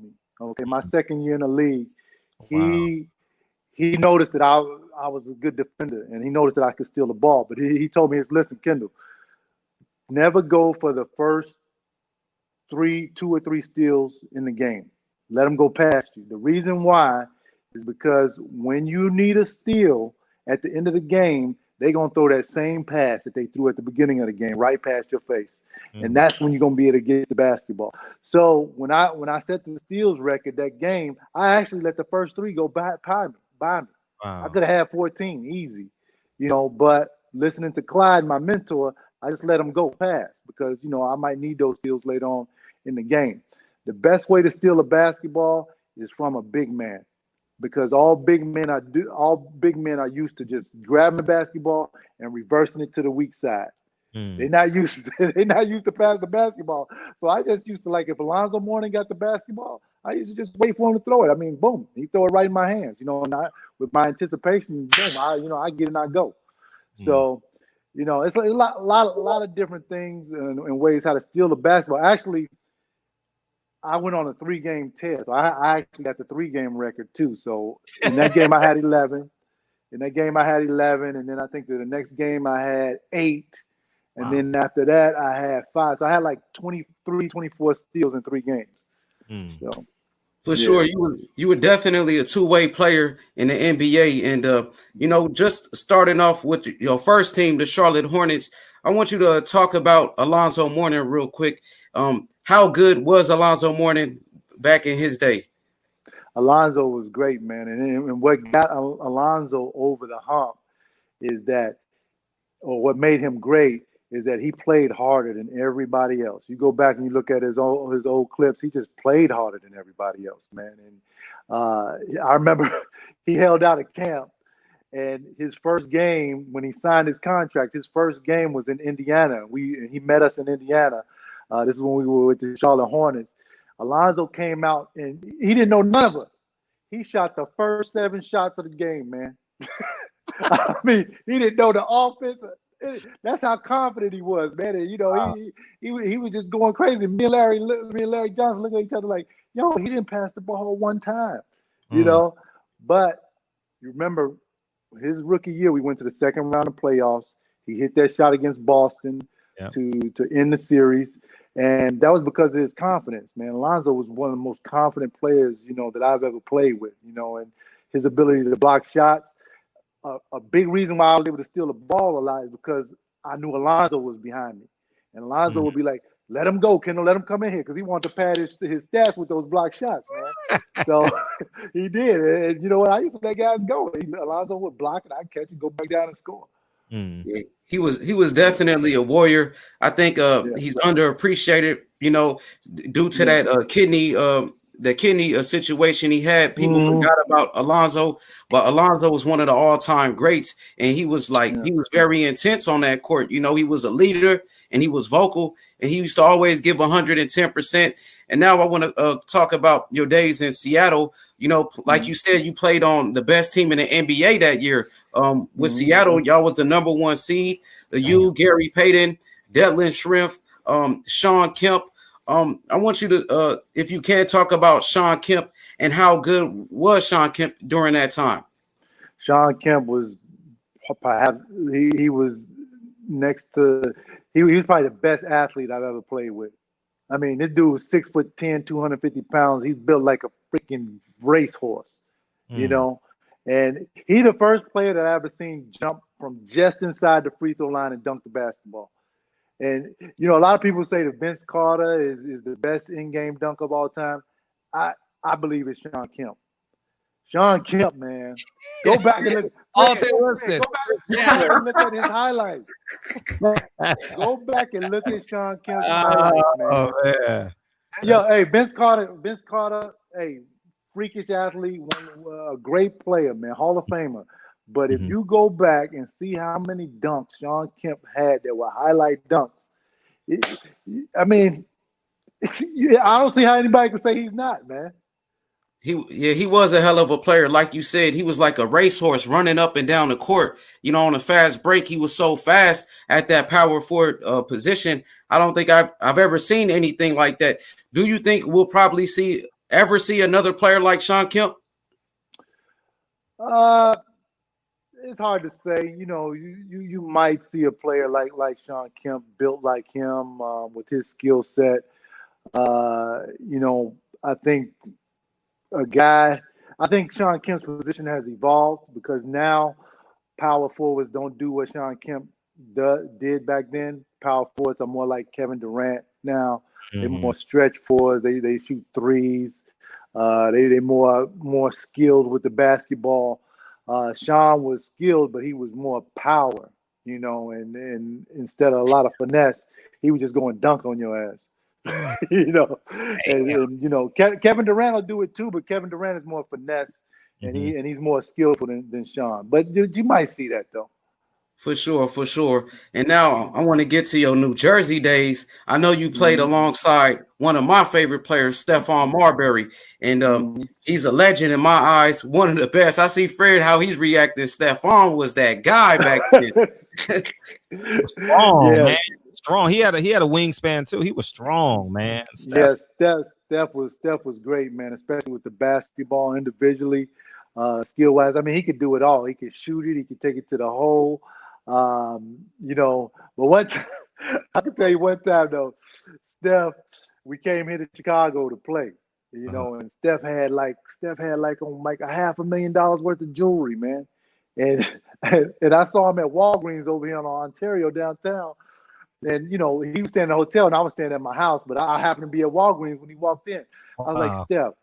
me. Okay, my second year in the league, Wow. he noticed that I was a good defender, and he noticed that I could steal the ball. But he told me, "Listen, Kendall, never go for the first two or three steals in the game. Let them go past you. The reason why is because when you need a steal at the end of the game, they're gonna throw that same pass that they threw at the beginning of the game right past your face, and that's when you're gonna be able to get the basketball." So when I set the steals record that game, I actually let the first three go by me. I Wow. could have had 14 easy, but listening to Clyde, my mentor, I just let him go past because I might need those steals later on in the game. The best way to steal a basketball is from a big man, because all big men are used to just grabbing the basketball and reversing it to the weak side. They're not used to pass the basketball. So I just used to, like, if Alonzo Mourning got the basketball, I used to just wait for him to throw it. I mean, boom, he throw it right in my hands, and with my anticipation, boom, I get it and I go. So, it's a lot of different things and ways how to steal the basketball. Actually, I went on a 3-game test. So I actually got the 3-game record too. So in that game I had 11. In that game I had 11, and then I think that the next game I had 8, and then after that I had 5. So I had like 23, 24 steals in 3 games. So for sure, you were definitely a two-way player in the NBA, and just starting off with your first team, the Charlotte Hornets. I want you to talk about Alonzo Mourning real quick. How good was Alonzo Mourning back in his day? Alonzo was great, man, and what got Alonzo over the hump is that, or what made him great, is that he played harder than everybody else. You go back and you look at his old clips, he just played harder than everybody else, man. And I remember he held out at camp, and his first game when he signed his contract, his first game was in Indiana. He met us in Indiana. This is when we were with the Charlotte Hornets. Alonzo came out, and he didn't know none of us. He shot the first 7 shots of the game, man. I mean, he didn't know the offense. That's how confident he was, man. And, he was just going crazy. Me and Larry Johnson looked at each other like, yo, he didn't pass the ball one time, But you remember his rookie year, we went to the second round of playoffs. He hit that shot against Boston to end the series. And that was because of his confidence, man. Alonzo was one of the most confident players, that I've ever played with, and his ability to block shots. A big reason why I was able to steal the ball a lot is because I knew Alonzo was behind me. And Alonzo would be like, let him go, Kendall, let him come in here, because he wanted to pad his stats with those block shots, man. So he did. And you know what? I used to let guys go. Alonzo would block it, I'd catch it, go back down and score. Yeah, he was definitely a warrior. I think he's underappreciated, due to that kidney situation he had. People forgot about Alonzo, but Alonzo was one of the all-time greats, and he was he was very intense on that court. He was a leader and he was vocal, and he used to always give 110%. And now I want to talk about your days in Seattle. Like you said, you played on the best team in the NBA that year. With Seattle, y'all was the number 1 seed. You, Gary Payton, Devlin Shrimp, Shawn Kemp. I want you to, if you can, talk about Shawn Kemp and how good was Shawn Kemp during that time. Shawn Kemp was he was next to he was probably the best athlete I've ever played with. I mean, this dude was 6'10", 250 pounds. He's built like a freaking racehorse, And he's the first player that I ever seen jump from just inside the free throw line and dunk the basketball. And, a lot of people say that Vince Carter is the best in-game dunk of all time. I believe it's Shawn Kemp. Shawn Kemp, man. Go back and look. Go back and look at his highlights. Go back and look at Shawn Kemp's highlights, man. Oh, man. Yo, hey, Vince Carter, hey, freakish athlete, a great player, man, Hall of Famer. But if you go back and see how many dunks Shawn Kemp had that were highlight dunks, I don't see how anybody can say he's not, man. He was a hell of a player. Like you said, he was like a racehorse running up and down the court. On a fast break, he was so fast at that power forward position. I don't think I've ever seen anything like that. Do you think we'll probably see ever see another player like Shawn Kemp? It's hard to say. You might see a player like Shawn Kemp, built like him, with his skill set. I think I think Shawn Kemp's position has evolved because now power forwards don't do what Shawn Kemp did back then. Power forwards are more like Kevin Durant now. They're more stretch forwards. They shoot threes. They more skilled with the basketball. Shawn was skilled, but he was more power, and instead of a lot of finesse, he was just going dunk on your ass. Kevin Durant will do it too, but Kevin Durant is more finesse and he's more skillful than Shawn. But you might see that though. For sure. And now I want to get to your New Jersey days. I know you played alongside one of my favorite players, Stephon Marbury, and he's a legend in my eyes, one of the best. I see Fred how he's reacting. Stephon was that guy back then. Strong, man. Strong. He had a wingspan too. He was strong, man. Steph was great, man, especially with the basketball individually, skill wise. I mean, he could do it all. He could shoot it. He could take it to the hole. But one time, I can tell you one time though, Steph, we came here to Chicago to play, and Steph had like on like $500,000 worth of jewelry, man. And I saw him at Walgreens over here in Ontario downtown. And, he was staying in a hotel and I was staying at my house, but I happened to be at Walgreens when he walked in. I was like, Steph,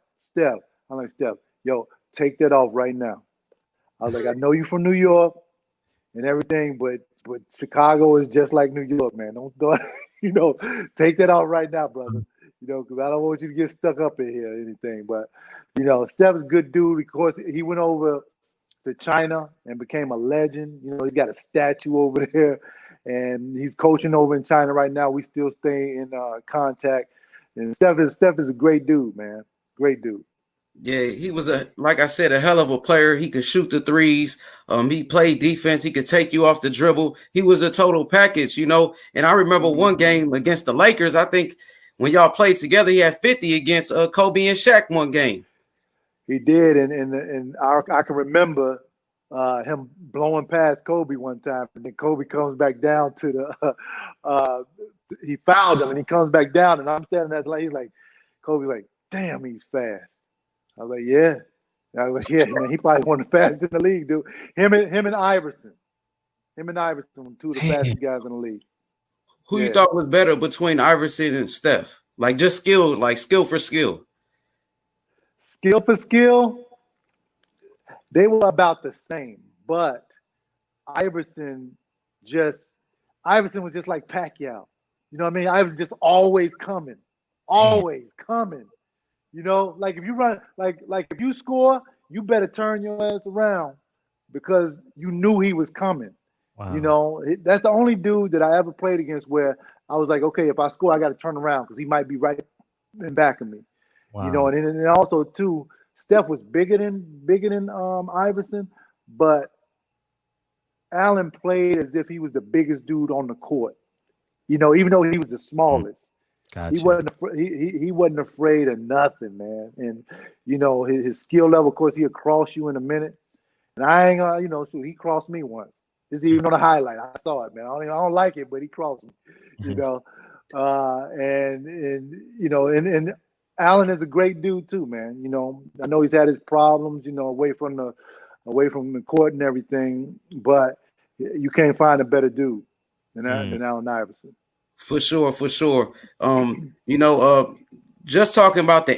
yo, take that off right now. I was like, I know you from New York and everything, but Chicago is just like New York, man. Don't take that off right now, brother. Because I don't want you to get stuck up in here or anything. But, Steph's a good dude. Of course, he went over to China and became a legend. He's got a statue over there. And he's coaching over in China right now. We still stay in contact. And Steph is a great dude, man. Great dude. Yeah, he was like I said, a hell of a player. He could shoot the threes. He played defense. He could take you off the dribble. He was a total package, And I remember one game against the Lakers. I think when y'all played together, he had 50 against Kobe and Shaq one game. He did, and I can remember him blowing past Kobe one time, and then Kobe comes back down to the he fouled him and he comes back down, and I'm standing there like, he's like, Kobe like, damn, he's fast. I was like, yeah. Man, he probably one of the fastest in the league, dude. Him and Iverson. Two of the fastest guys in the league. Who you thought was better between Iverson and Steph? Like just skill for skill. Skill for skill. They were about the same, but Iverson was just like Pacquiao. You know what I mean? I was just always coming. Like if you run, like if you score, you better turn your ass around because you knew he was coming. Wow. That's the only dude that I ever played against where I was like, okay, if I score, I got to turn around because he might be right in back of me. Wow. And also too, Steph was bigger than Iverson, but Allen played as if he was the biggest dude on the court. Even though he was the smallest, gotcha. He wasn't afraid of nothing, man. And his skill level, of course, he'll cross you in a minute. And I ain't gonna, he crossed me once. This is even on the highlight. I saw it, man. I don't like it, but he crossed me. And Allen is a great dude too, man. I know he's had his problems, away from the court and everything, but you can't find a better dude than Allen Iverson. For sure. Just talking about the